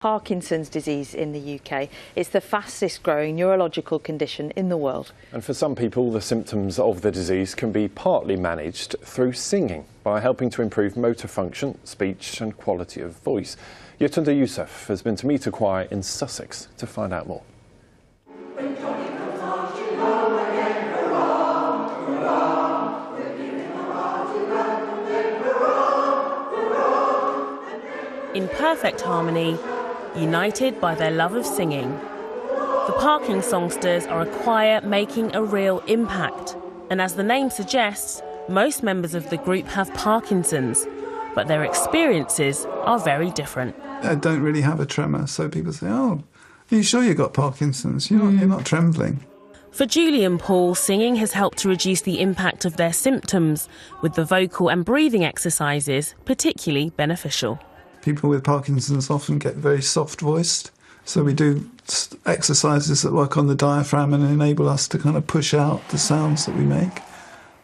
Parkinson's disease in the UK. It's the fastest growing neurological condition in the world. And for some people, the symptoms of the disease can be partly managed through singing by helping to improve motor function, speech and quality of voice. Yatunda Youssef has been to meet a choir in Sussex to find out more. In perfect harmony, united by their love of singing. The ParkinSongsters are a choir making a real impact. And as the name suggests, most members of the group have Parkinson's, but their experiences are very different. I don't really have a tremor, so people say, "Oh, are you sure you got Parkinson's? You're not trembling." For Julie and Paul, singing has helped to reduce the impact of their symptoms, with the vocal and breathing exercises particularly beneficial. People with Parkinson's often get very soft-voiced, so we do exercises that work on the diaphragm and enable us to kind of push out the sounds that we make.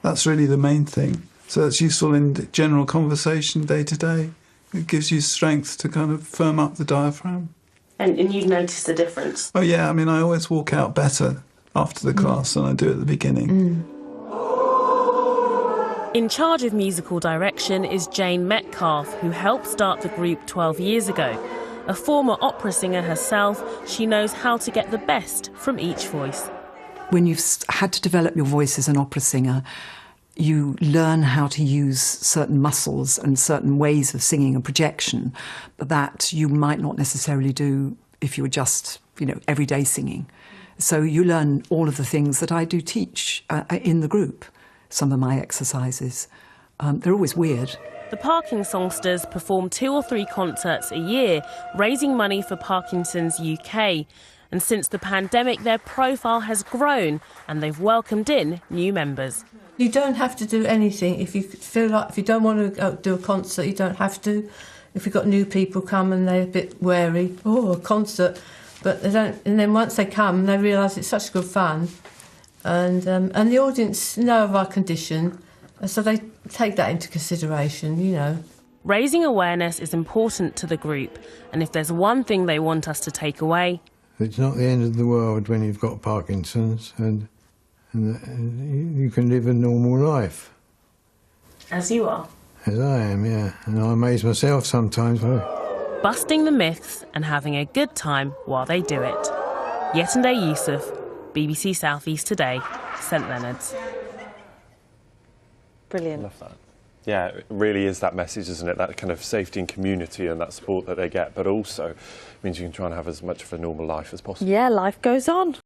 That's really the main thing. So it's useful in general conversation day to day. It gives you strength to kind of firm up the diaphragm. And you've noticed a difference? Oh yeah, I mean, I always walk out better after the class than I do at the beginning. In charge of musical direction is Jane Metcalfe, who helped start the group 12 years ago. A former opera singer herself, she knows how to get the best from each voice. When you've had to develop your voice as an opera singer, you learn how to use certain muscles and certain ways of singing and projection that you might not necessarily do if you were just, everyday singing. So you learn all of the things that I do teach in the group. Some of my exercises. They're always weird. The ParkinSongsters perform 2 or 3 concerts a year, raising money for Parkinson's UK. And since the pandemic, their profile has grown and they've welcomed in new members. You don't have to do anything. If you feel like, if you don't want to do a concert, you don't have to. If you've got new people come and they're a bit wary, a concert, but they don't. And then once they come, they realise it's such good fun. And the audience know of our condition, so they take that into consideration, Raising awareness is important to the group, and if there's one thing they want us to take away... It's not the end of the world when you've got Parkinson's, and you can live a normal life. As you are. As I am, yeah. And I amaze myself sometimes. Busting the myths and having a good time while they do it. Yatunda Youssef, BBC South East Today, St Leonards. Brilliant. Love that. Yeah, it really is that message, isn't it? That kind of safety and community and that support that they get, but also means you can try and have as much of a normal life as possible. Yeah, life goes on.